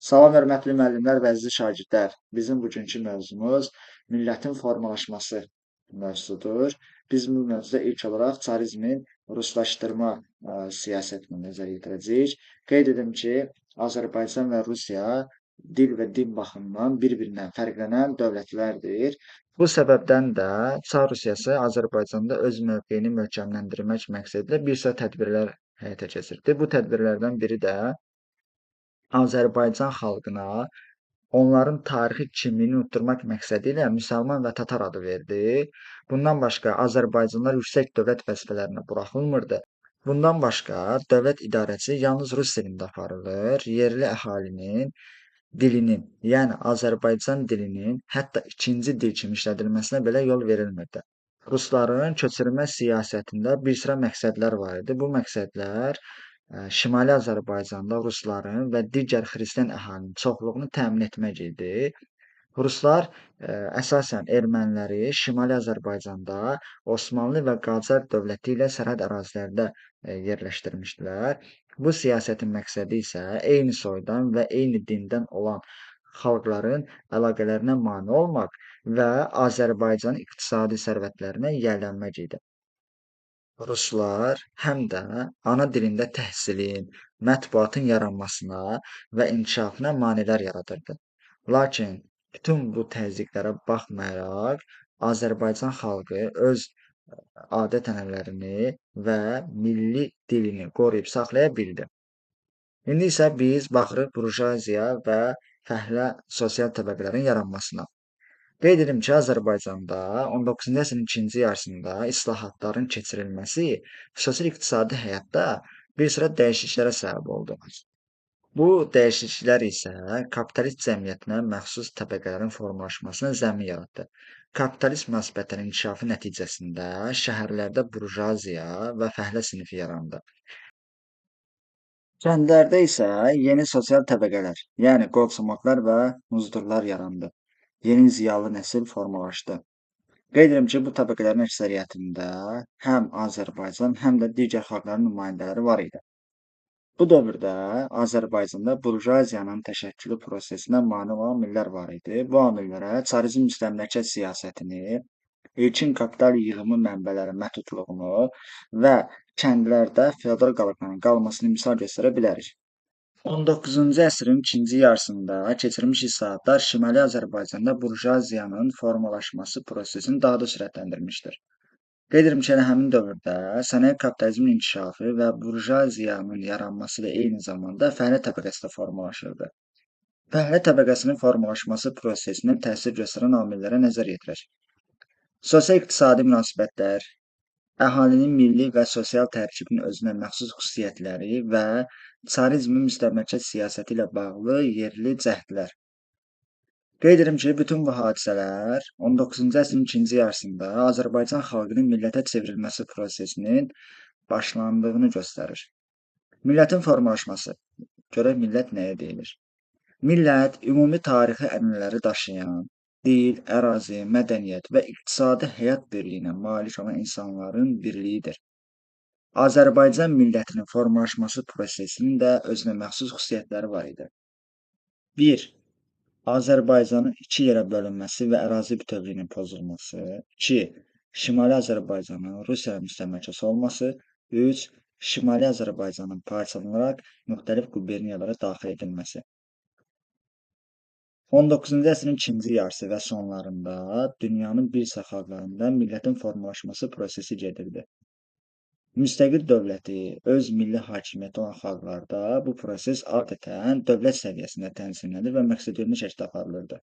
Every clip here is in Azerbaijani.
Salam, hörmətli müəllimlər və əziz şagirdlər. Bizim bugünkü mövzumuz millətin formalaşması mövzusudur. Biz bu mövzuda ilk olaraq çarizmin ruslaşdırma siyasətini nəzərə yetirəcəyik. Qeyd edim ki, Azərbaycan və Rusiya dil və din baxımından bir-birindən fərqlənən dövlətlərdir. Bu səbəbdən də Çar Rusiyası Azərbaycanda öz mövqeyini möhkəmləndirmək məqsədilə bir sıra tədbirlər həyata keçirdi. Bu tədbirlərdən biri də Azərbaycan xalqına onların tarixi kimliyini unutdurmaq məqsədilə müsəlman və tatar adı verdi. Bundan başqa Azərbaycanlılar yüksək dövlət vəzifələrinə buraxılmırdı. Bundan başqa dövlət idarəsi yalnız rus dilində aparılır. Yerli əhalinin dilinin, yəni Azərbaycan dilinin hətta ikinci dil kimi işlədilməsinə belə yol verilmirdi. Rusların köçürmə siyasətində bir sıra məqsədlər var idi. Bu məqsədlər Şimali Azərbaycanda rusların və digər xristian əhalinin çoxluğunu təmin etmək idi. Ruslar əsasən erməniləri Şimali Azərbaycanda Osmanlı və Qacar dövləti ilə sərhəd ərazilərdə yerləşdirmişdilər. Bu siyasətin məqsədi isə eyni soydan və eyni dindən olan xalqların əlaqələrinə mane olmaq və Azərbaycanın iqtisadi sərvətlərinə yiyələnmək idi. Ruslar həm də ana dilində təhsilin, mətbuatın yaranmasına və inkişafına maneələr yaradırdı. Lakin bütün bu təzyiqlərə baxmayaraq Azərbaycan xalqı öz adət-ənənələrini və milli dilini qoruyub saxlaya bildi. İndi isə biz baxırıq burjuaziya və fəhlə sosial təbəqələrin yaranmasına. Qeyd edim ki, Azərbaycanda 19-cu əsrin ikinci yarısında islahatların keçirilməsi sosial-iqtisadi həyatda bir sıra dəyişikliklərə səbəb oldu. Bu dəyişikliklər isə kapitalist cəmiyyətinə məxsus təbəqələrin formalaşmasına zəmin yaratdı. Kapitalist münasibətlərin inkişafı nəticəsində şəhərlərdə burjuaziya və fəhlə sinifi yarandı. Kəndlərdə isə yeni sosial təbəqələr, yəni qolçomaqlar və muzdurlar yarandı. Yeni ziyalı nəsil formalaşdı. Qeyd edirəm ki, bu təbəqələrin əksəriyyətində həm Azərbaycan, həm də digər xalqların nümayəndələri var idi. Bu dövrdə Azərbaycanda burjuaziyanın təşəkkülü prosesinə mane olan amillər var idi. Bu amillərə çarizm müstəmləkə siyasətini, ilkin kapital yığımı mənbələri məhdudluğunu və kəndlərdə feodal qalıqların qalmasını misal göstərə bilərik. 19-cu əsrin ikinci yarısında keçirilmiş islahatlar Şimali Azərbaycanda burjuaziyanın formalaşması prosesini daha da sürətləndirmişdir. Qeyd edirəm ki, həmin dövrdə sənaye kapitalizmin inkişafı və burjuaziyanın yaranması ilə eyni zamanda fəhlə təbəqəsi də formalaşırdı. Fəhlə təbəqəsinin formalaşması prosesinə təsir göstərən amillərə nəzər yetirək. Sosial-iqtisadi münasibətlər, əhalinin milli və sosial tərkibinin özünə məxsus xüsusiyyətləri və çarizmin müstəmləkə siyasəti ilə bağlı yerli cəhdlər. Qeyd edirəm ki, bütün bu hadisələr 19-cu əsrin ikinci yarısında Azərbaycan xalqının millətə çevrilməsi prosesinin başlandığını göstərir. Millətin formalaşması. Görək millət nəyə deyilir? Millət ümumi tarixi ənənələri daşıyan, dil, ərazi, mədəniyyət və iqtisadi həyat birliyinə malik olan insanların birliyidir. Azərbaycan millətinin formalaşması prosesinin də özünə məxsus xüsusiyyətləri var idi. 1. Azərbaycanın iki yerə bölünməsi və ərazi bütövlüyünün pozulması. 2. Şimali Azərbaycanın Rusiya müstəmləkəsi olması. 3. Şimali Azərbaycanın parçalanaraq müxtəlif quberniyalara daxil edilməsi. 19-cu əsrin ikinci yarısı və sonlarında dünyanın bir sıra xalqlarında millətin formalaşması prosesi gedirdi. Müstəqil dövləti, öz milli hakimiyyəti olan xalqlarda bu proses adətən dövlət səviyyəsində tənzimlənir və məqsədyönlü şəkildə aparılırdı.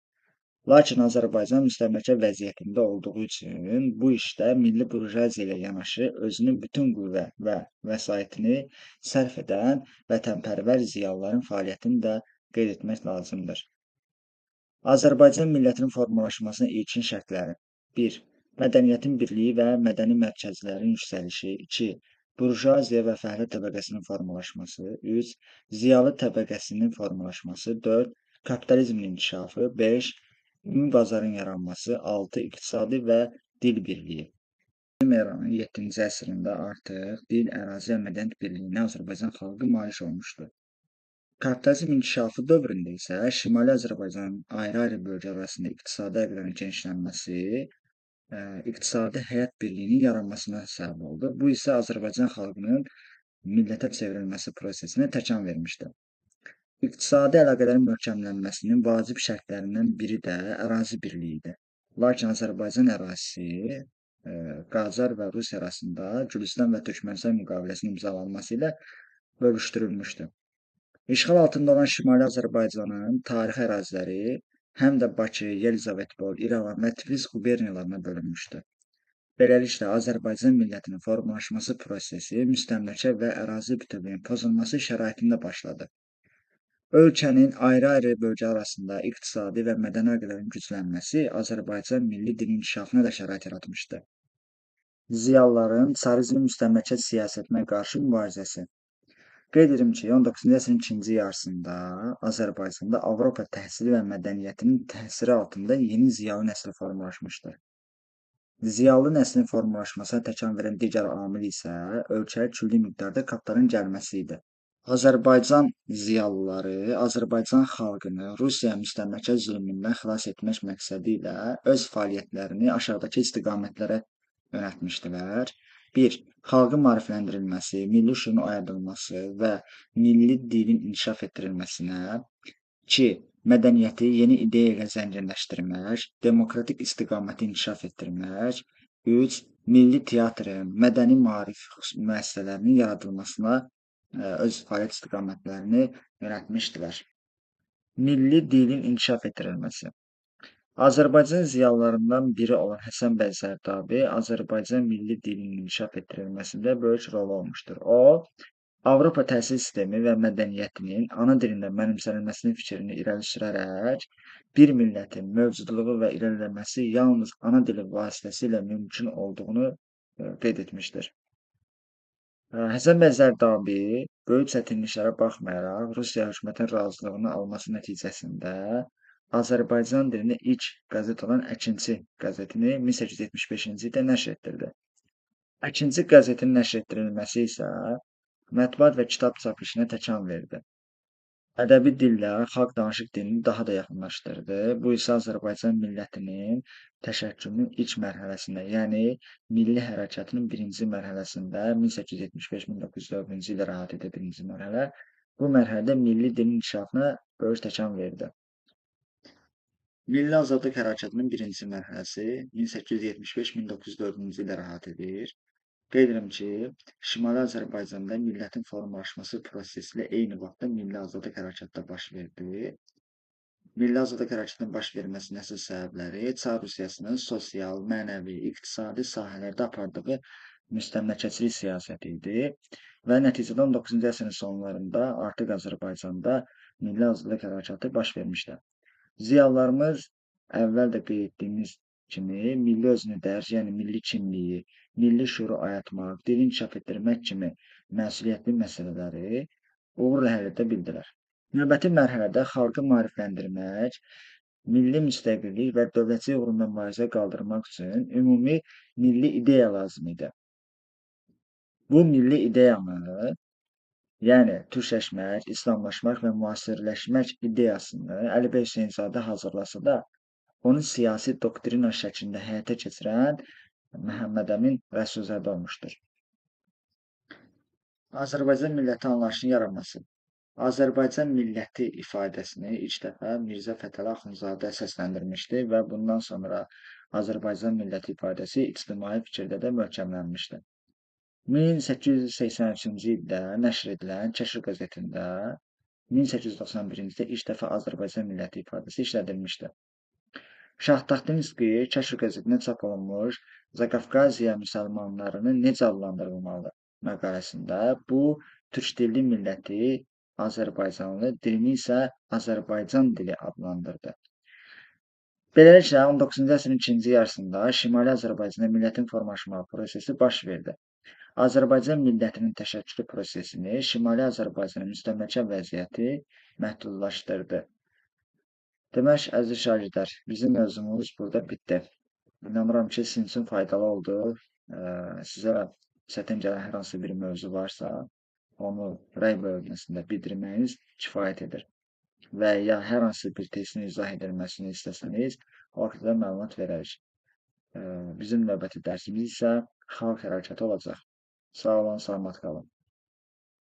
Lakin Azərbaycan müstəmləkə vəziyyətində olduğu üçün bu işdə milli burjuaziya ilə yanaşı özünün bütün qüvvə və vəsaitini sərf edən vətənpərvər ziyalıların fəaliyyətini də qeyd etmək lazımdır. Azərbaycan millətinin formalaşmasının ilkin şərtləri. 1. Mədəniyyətin birliyi və mədəni mərkəzlərin yüksəlişi. 2. Burjuaziya və fəhlə təbəqəsinin formalaşması. 3. Ziyalı təbəqəsinin formalaşması. 4. Kapitalizmin inkişafı. 5. Ümumi bazarın yaranması. 6. İqtisadi və dil birliyi. Eranın 7-ci əsrində artıq dil, ərazi və mədəniyyət birliyinə Azərbaycan xalqı malik olmuşdu. Kapitalizm inkişafı dövründə isə Şimali Azərbaycanın ayrı-ayrı bölgələr arasında iqtisadi əlaqələrin genişlənməsi, iqtisadi həyat birliyinin yaranmasına səbəb oldu. Bu isə Azərbaycan xalqının millətə çevrilməsi prosesinə təkan vermişdi. İqtisadi əlaqələrin möhkəmlənməsinin vacib şərtlərindən biri də ərazi birliyi idi. Lakin Azərbaycan ərazisi Qacar və Rusiya arasında Gülüstan və Türkmənistan müqaviləsinin imzalanması ilə bölüşdürülmüşdü. İşğal altında olan Şimali Azərbaycanın tarixi əraziləri həm də Bakı, Yelizavetpol, İrəvan və Tiflis quberniyalarına bölünmüşdü. Beləliklə, Azərbaycan millətinin formalaşması prosesi müstəmləkə və ərazi bütövlüyünün pozulması şəraitində başladı. Ölkənin ayrı-ayrı bölgələr arasında iqtisadi və mədəni əlaqələrin güclənməsi Azərbaycan milli dilinin inkişafına da şərait yaratmışdı. Ziyalıların çarizm müstəmləkə siyasətinə qarşı mübarizəsi. Qeyd edim ki, 19-cu əsrin ikinci yarısında Azərbaycanda Avropa təhsili və mədəniyyətinin təsiri altında yeni ziyalı nəsil formalaşmışdı. Ziyalı nəslin formalaşmasına təkan verən digər amil isə ölkəyə külli miqdarda kapitalın gəlməsi idi. Azərbaycan ziyalıları Azərbaycan xalqını Rusiya müstəmləkə zülmündən xilas etmək məqsədi ilə öz fəaliyyətlərini aşağıdakı istiqamətlərə yönəltmişdilər. 1. Xalqın maarifləndirilməsi, milli şüurun oyadılması və milli dilin inkişaf etdirilməsinə. 2. Mədəniyyəti yeni ideya ilə zənginləşdirmək, demokratik istiqaməti inkişaf etdirmək. 3. Milli teatrın, mədəni maarif müəssisələrinin yaradılmasına öz fəaliyyət istiqamətlərini yönəltmişdilər. Milli dilin inkişaf etdirilməsi. Azərbaycan ziyalılarından biri olan Həsən bəy Zərdabi Azərbaycan milli dilinin inkişaf etdirilməsində böyük rol olmuşdur. O, Avropa təhsil sistemi və mədəniyyətinin ana dilində mənimsənilməsinin fikrini irəli sürərək bir millətin mövcudluğu və irəliləməsi yalnız ana dili vasitəsilə mümkün olduğunu qeyd etmişdir. Həsən bəy Zərdabi böyük çətinliklərə baxmayaraq Rusiya hökumətinin razılığını alması nəticəsində Azərbaycan dilində ilk qəzet olan Əkinçi qəzetini 1875-ci ildə nəşr etdirdi. Əkinçi qəzetinin nəşr etdirilməsi isə mətbuat və kitab çap işinə təkan verdi. Ədəbi dillə xalq danışıq dilini daha da yaxınlaşdırdı. Bu isə Azərbaycan millətinin təşəkkülünün ilk mərhələsində, yəni milli hərəkatının birinci mərhələsində 1875-1904-cü illər əhatə edə birinci mərhələ, bu mərhələdə milli dilin inkişafına böyük təkan verdi. Milli azadlıq hərəkatının birinci mərhələsi 1875-1904-cü illər əhatə edir. Qeyd edirəm ki, Şimali Azərbaycanda millətin formalaşması prosesi ilə eyni vaxtda milli azadlıq hərəkatı da baş verdi. Milli azadlıq hərəkatının baş verməsinin əsas səbəbləri Çar Rusiyasının sosial, mənəvi, iqtisadi sahələrdə apardığı müstəmləkəçilik siyasəti idi və nəticədə 19-cu əsrin sonlarında artıq Azərbaycanda milli azadlıq hərəkatı baş vermişdi. Ziyalılarımız əvvəl də qeyd etdiyimiz kimi milli özünüdərk, yəni milli kimliyi, milli şüuru oyatmaq, dili inkişaf etdirmək kimi məsuliyyətli məsələləri uğurla həll edə bildilər. Növbəti mərhələdə xalqı maarifləndirmək, milli müstəqillik və dövlətçilik uğrunda mübarizə qaldırmaq üçün ümumi milli ideya lazım idi. Bu milli ideyanı, yəni türkləşmək, islamlaşmaq və müasirləşmək ideyasını Əli bəy Hüseynzadə hazırlasa da, onu siyasi doktrina şəklində həyata keçirən Məhəmməd Əmin Rəsulzadə olmuşdur. Azərbaycan milləti anlayışının yaranması. Azərbaycan milləti ifadəsini ilk dəfə Mirzə Fətəli Axundzadə səsləndirmişdi və bundan sonra Azərbaycan milləti ifadəsi ictimai fikirdə də möhkəmlənmişdi. 1883-cü ildə nəşr edilən Kəşf qəzetində 1891-ci ildə ilk dəfə Azərbaycan milləti ifadəsi işlədilmişdi. Şah Taxtinski Kəşf qəzetində çap olunmuş Zaqafqaziya müsəlmanlarını necə adlandırılmalı məqaləsində bu türk dilli milləti Azərbaycanlı, dilini isə Azərbaycan dili adlandırdı. Beləliklə 19-cu əsrin ikinci yarısında Şimali Azərbaycanda millətin formalaşma prosesi baş verdi. Azərbaycan millətinin təşəkkülü prosesini Şimali Azərbaycanın müstəmləkə vəziyyəti məhdudlaşdırdı. Demək, əziz şagirdlər, bizim mövzumuz burada bitdi. İnanıram ki, sizin üçün faydalı oldu. Sizə çətin gələn hər hansı bir mövzu varsa, onu rəy bölməsində bildirməyiniz kifayət edir. Və ya hər hansı bir testin izah edilməsini istəsəniz, o haqqda məlumat verərik. Bizim növbəti dərsimiz isə xalq hərəkatı olacaq. Sağ olun, salamat qalın.